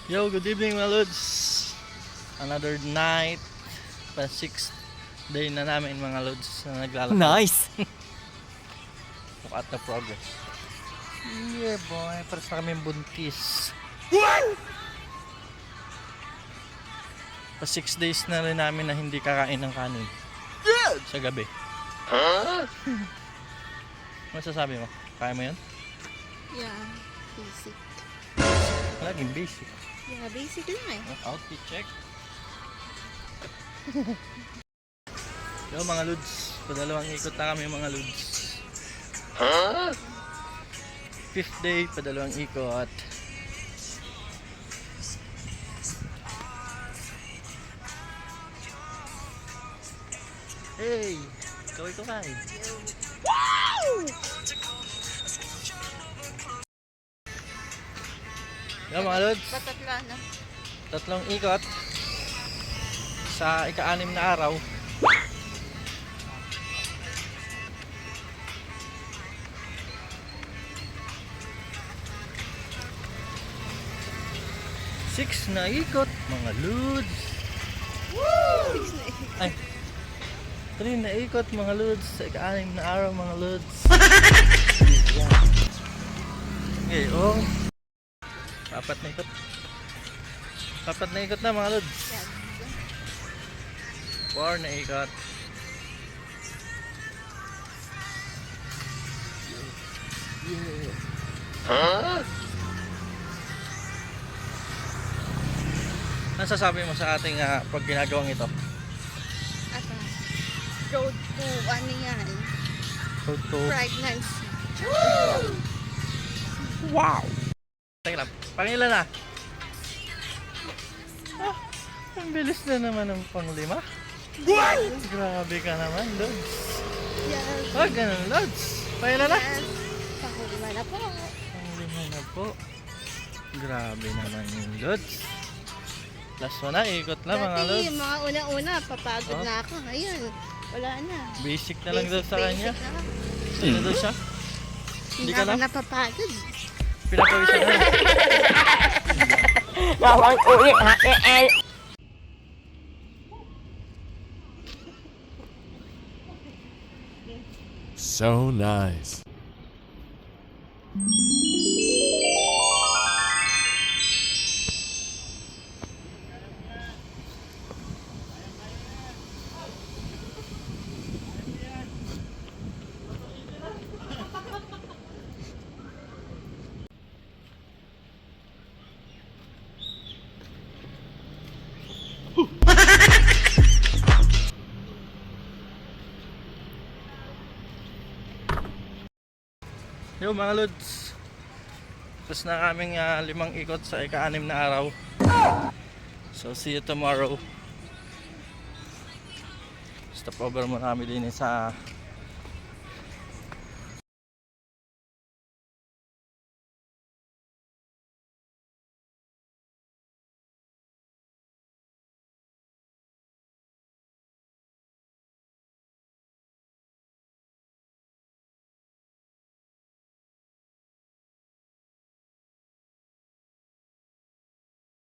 Yo, good evening mga lods. Another night, pa 6th day na namin mga lods na naglalakad. Nice! Look at the progress. Yeah boy, pares na kami buntis. Pa 6 days na rin namin na hindi kakain ng kanin sa gabi. Masasabi mo? Kaya mo yun? Yeah, basic. Laging basic. Yeah, basic lang eh. Outfit check. Yo mga lods, padalawang ikot na kami mga lods. 5th day, padalawang ikot. Hey, kaway-kaway. Yo mga lods, Batatla na. tatlong ikot sa ika-6 na araw. Six na ikot mga lods. Ay, 3 na ikot mga lods sa ika-6 na araw mga lods. Okay, oh. 4 na ikot. 4 na ikot na mga lods. 4 na ikot. Ano sasabi mo sa ating pag ginagawang ito? At road to ano yan? Road to... Pregnancy. Wow! Teka lang, pangilan na? Ah, ang bilis na naman ng pang-5. Grabe ka naman, Lods. Yes. Ah, ganun, Lods. Pangilan na? Yes. Pahulima na po. Pang-5 na po. Grabe naman yung Lods. Last one na, ikot na mga Dati, Lods. mga una-una, papagod Oh. na ako. Ngayon, wala na. Basic na lang daw sa kanya. Basic na. Sino daw siya? Hindi ka ako na? napapagod. Pinapawisan na. Bawang ulit ha, So nice. Yo mga Lods. Tapos na kaming 5 ikot sa ika-6 na araw. So see you tomorrow. Stop over mo namin din sa